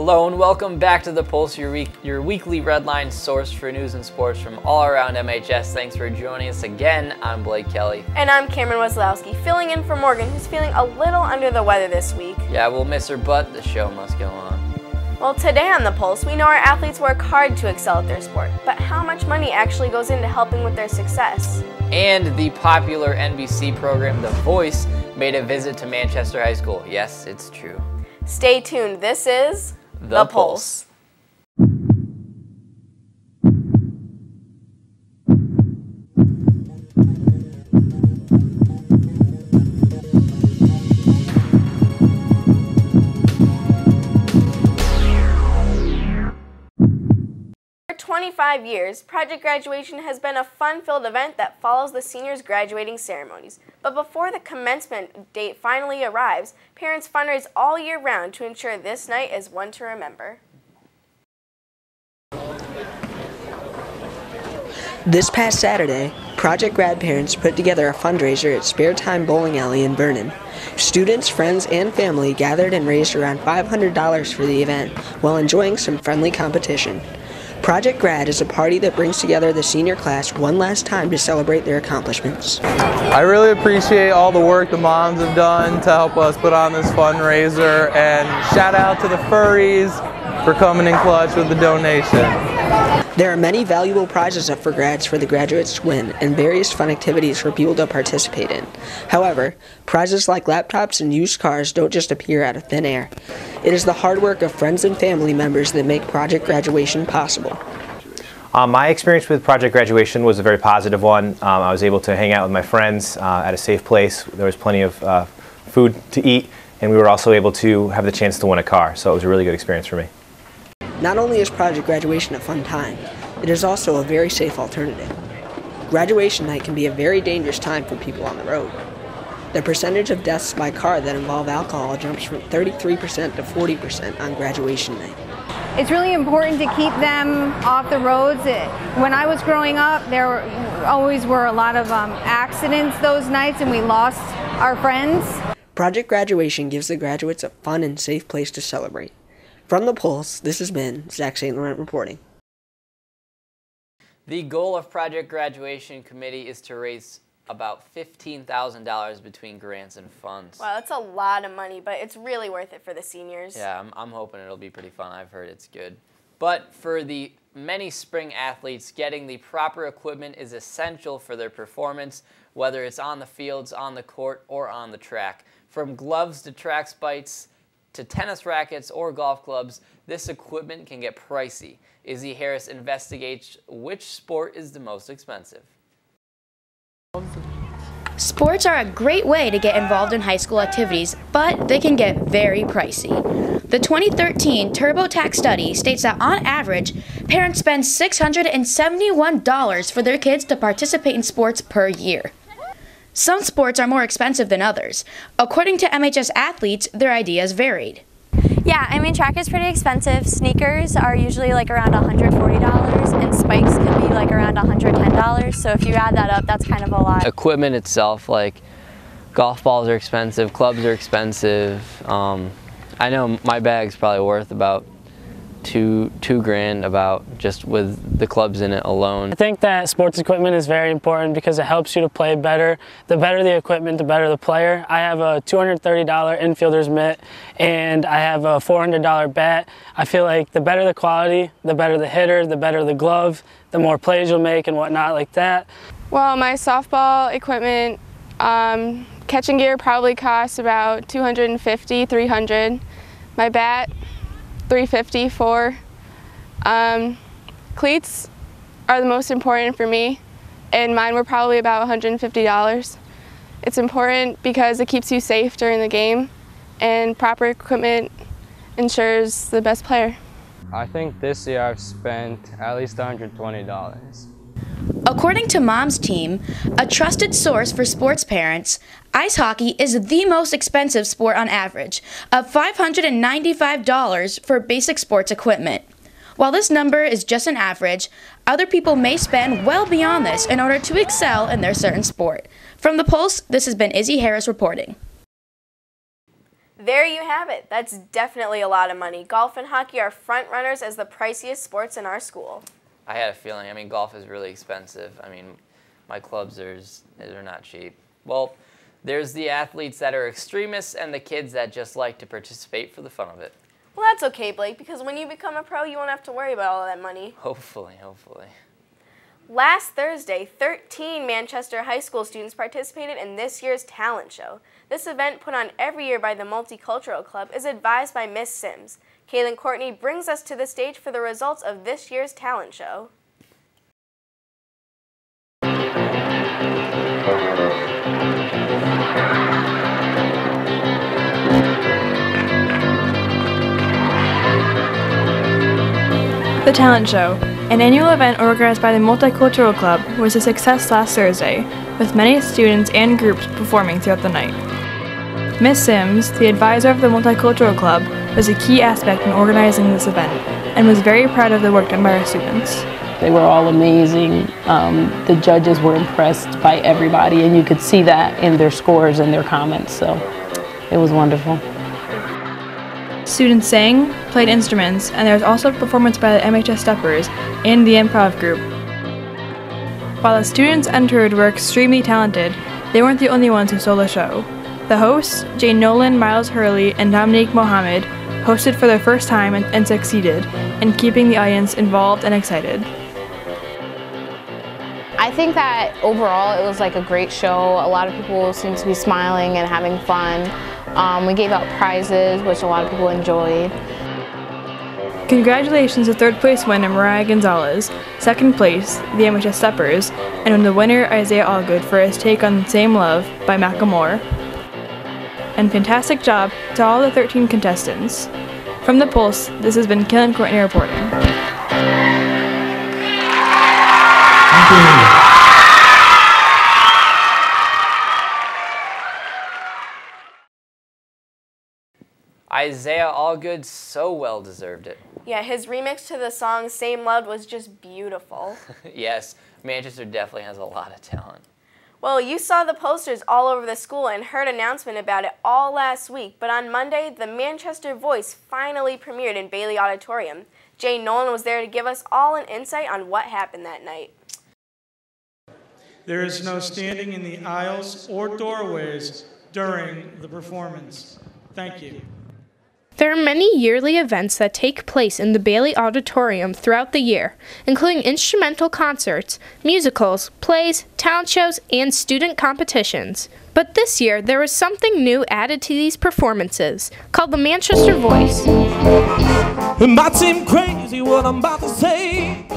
Hello and welcome back to The Pulse, your weekly Redline source for news and sports from all around MHS. Thanks for joining us again. I'm Blake Kelly. And I'm Cameron Weslowski, filling in for Morgan, who's feeling a little under the weather this week. Yeah, we'll miss her, but the show must go on. Well, today on The Pulse, we know our athletes work hard to excel at their sport, but how much money actually goes into helping with their success? And the popular NBC program The Voice made a visit to Manchester High School. Yes, it's true. Stay tuned. This is The Pulse. 25 years, Project Graduation has been a fun-filled event that follows the seniors' graduating ceremonies. But before the commencement date finally arrives, parents fundraise all year round to ensure this night is one to remember. This past Saturday, Project Grad parents put together a fundraiser at Spare Time Bowling Alley in Vernon. Students, friends, and family gathered and raised around $500 for the event while enjoying some friendly competition. Project Grad is a party that brings together the senior class one last time to celebrate their accomplishments. I really appreciate all the work the moms have done to help us put on this fundraiser, and shout out to the furries for coming in clutch with the donation. There are many valuable prizes up for grads for the graduates to win and various fun activities for people to participate in. However, prizes like laptops and used cars don't just appear out of thin air. It is the hard work of friends and family members that make Project Graduation possible. My experience with Project Graduation was a very positive one. I was able to hang out with my friends at a safe place. There was plenty of food to eat, and we were also able to have the chance to win a car, so it was a really good experience for me. Not only is Project Graduation a fun time, it is also a very safe alternative. Graduation night can be a very dangerous time for people on the road. The percentage of deaths by car that involve alcohol jumps from 33% to 40% on graduation night. It's really important to keep them off the roads. When I was growing up, there always were a lot of accidents those nights, and we lost our friends. Project Graduation gives the graduates a fun and safe place to celebrate. From The Pulse, this has been Zach St. Laurent reporting. The goal of Project Graduation Committee is to raise about $15,000 between grants and funds. Wow, that's a lot of money, but it's really worth it for the seniors. Yeah, I'm hoping it'll be pretty fun. I've heard it's good. But for the many spring athletes, getting the proper equipment is essential for their performance, whether it's on the fields, on the court, or on the track. From gloves to track spikes, to tennis rackets or golf clubs, this equipment can get pricey. Izzy Harris investigates which sport is the most expensive. Sports are a great way to get involved in high school activities, but they can get very pricey. The 2013 TurboTax study states that on average, parents spend $671 for their kids to participate in sports per year. Some sports are more expensive than others. According to MHS athletes, their ideas varied. Yeah, I mean, track is pretty expensive. Sneakers are usually like around $140, and spikes can be like around $110. So if you add that up, that's kind of a lot. Equipment itself, like golf balls are expensive, clubs are expensive. I know my bag's probably worth about two grand, about just with the clubs in it alone. I think that sports equipment is very important because it helps you to play better. The better the equipment, the better the player. I have a $230 infielder's mitt and I have a $400 bat. I feel like the better the quality, the better the hitter, the better the glove, the more plays you'll make and whatnot like that. Well, my softball equipment, catching gear probably costs about $250, $300. My bat, $350 for. Cleats are the most important for me, and mine were probably about $150. It's important because it keeps you safe during the game, and proper equipment ensures the best player. I think this year I've spent at least $120. According to Mom's Team, a trusted source for sports parents, ice hockey is the most expensive sport on average, of $595 for basic sports equipment. While this number is just an average, other people may spend well beyond this in order to excel in their certain sport. From The Pulse, this has been Izzy Harris reporting. There you have it. That's definitely a lot of money. Golf and hockey are front runners as the priciest sports in our school. I had a feeling. I mean, golf is really expensive. I mean, my clubs they're not cheap. Well, there's the athletes that are extremists and the kids that just like to participate for the fun of it. Well, that's okay, Blake, because when you become a pro, you won't have to worry about all that money. Hopefully, hopefully. Last Thursday, 13 Manchester high school students participated in this year's talent show. This event, put on every year by the Multicultural Club, is advised by Miss Sims. Kaylin Courtney brings us to the stage for the results of this year's talent show. The Talent Show, an annual event organized by the Multicultural Club, was a success last Thursday, with many students and groups performing throughout the night. Miss Sims, the advisor of the Multicultural Club, was a key aspect in organizing this event, and was very proud of the work done by our students. They were all amazing. The judges were impressed by everybody, and you could see that in their scores and their comments, so it was wonderful. Students sang, played instruments, and there was also a performance by the MHS Steppers and the improv group. While the students entered were extremely talented, they weren't the only ones who stole the show. The hosts, Jane Nolan, Miles Hurley, and Dominique Mohammed, hosted for their first time and succeeded in keeping the audience involved and excited. I think that overall it was like a great show. A lot of people seemed to be smiling and having fun. We gave out prizes, which a lot of people enjoyed. Congratulations to third place winner Mariah Gonzalez, second place, the MHS Steppers, and the winner Isaiah Allgood for his take on Same Love by Macklemore. And fantastic job to all the 13 contestants. From The Pulse, this has been Kaylin Courtney reporting. Isaiah Allgood so well deserved it. Yeah, his remix to the song Same Love was just beautiful. Yes, Manchester definitely has a lot of talent. Well, you saw the posters all over the school and heard an announcement about it all last week, but on Monday, the Manchester Voice finally premiered in Bailey Auditorium. Jane Nolan was there to give us all an insight on what happened that night. There is no standing in the aisles or doorways during the performance. Thank you. There are many yearly events that take place in the Bailey Auditorium throughout the year, including instrumental concerts, musicals, plays, talent shows, and student competitions. But this year, there was something new added to these performances, called the Manchester Voice. It might seem crazy what I'm about to say.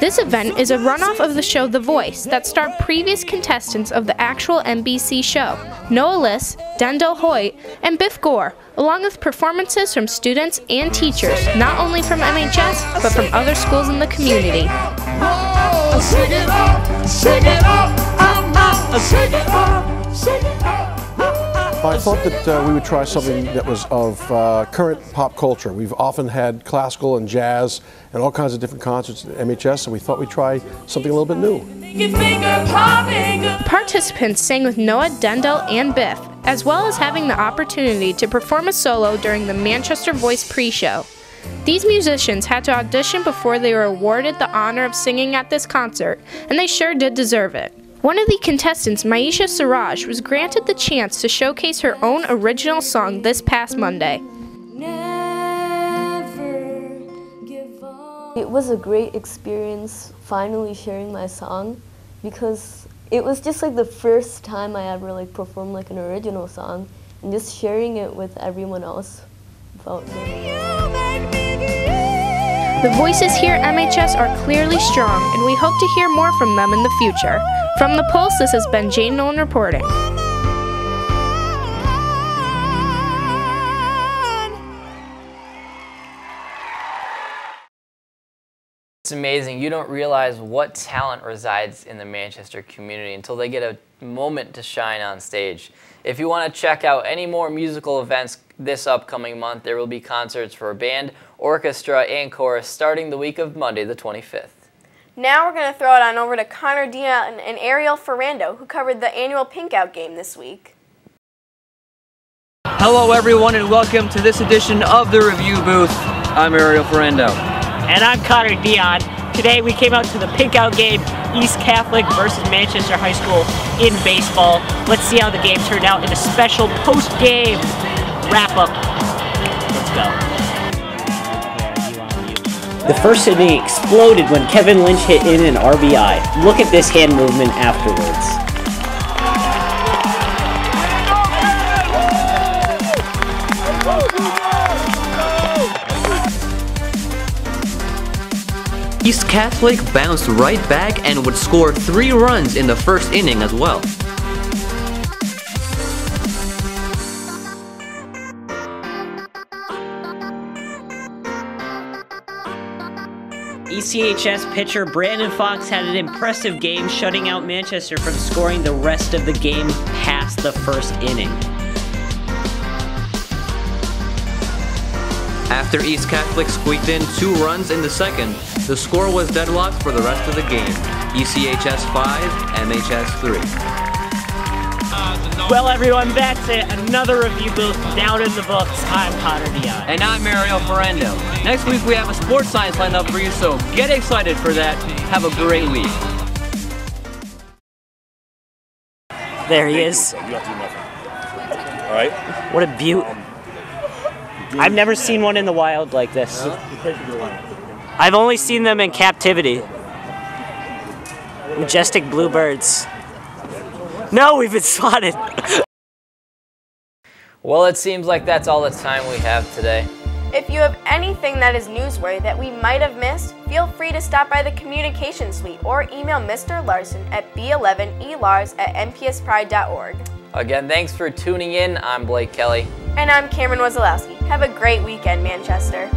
This event is a runoff of the show The Voice that starred previous contestants of the actual NBC show, Noah Liss, Dendell Hoyt, and Biff Gore, along with performances from students and teachers, not only from MHS, but from other schools in the community. Oh, shake it up, shake it up, shake it up, shake it up. I thought that we would try something that was of current pop culture. We've often had classical and jazz and all kinds of different concerts at MHS, and we thought we'd try something a little bit new. Participants sang with Noah, Dendell, and Biff, as well as having the opportunity to perform a solo during the Manchester Voice pre-show. These musicians had to audition before they were awarded the honor of singing at this concert, and they sure did deserve it. One of the contestants, Maisha Siraj, was granted the chance to showcase her own original song this past Monday. It was a great experience finally sharing my song, because it was just like the first time I ever performed like an original song, and just sharing it with everyone else felt good. The voices here at MHS are clearly strong, and we hope to hear more from them in the future. From The Pulse, this has been Jane Nolan reporting. It's amazing. You don't realize what talent resides in the Manchester community until they get a moment to shine on stage. If you want to check out any more musical events this upcoming month, there will be concerts for band, orchestra, and chorus starting the week of Monday the 25th. Now we're going to throw it on over to Connor Dion and Ariel Ferrando, who covered the annual Pink Out game this week. Hello everyone and welcome to this edition of the Review Booth. I'm Ariel Ferrando. And I'm Connor Dion. Today we came out to the Pinkout game, East Catholic versus Manchester High School in baseball. Let's see how the game turned out in a special post-game wrap-up. Let's go. The first inning exploded when Kevin Lynch hit in an RBI. Look at this hand movement afterwards. East Catholic bounced right back and would score 3 runs in the first inning as well. ECHS pitcher Brandon Fox had an impressive game, shutting out Manchester from scoring the rest of the game past the first inning. After East Catholic squeaked in 2 runs in the second, the score was deadlocked for the rest of the game. ECHS 5, MHS 3. Well everyone, that's it. Another Review Booth down in the books. I'm Connor Dion. And I'm Ariel Ferrando. Next week we have a sports science lined up for you, so get excited for that. Have a great week. There he is. You have to do nothing. All right? What a beaut. I've never seen one in the wild like this. I've only seen them in captivity. Majestic bluebirds. No, we've been spotted. Well, it seems like that's all the time we have today. If you have anything that is newsworthy that we might have missed, feel free to stop by the Communication Suite or email Mr. Larson at b11elars@mpspride.org. Again, thanks for tuning in. I'm Blake Kelly. And I'm Cameron Wazalowski. Have a great weekend, Manchester.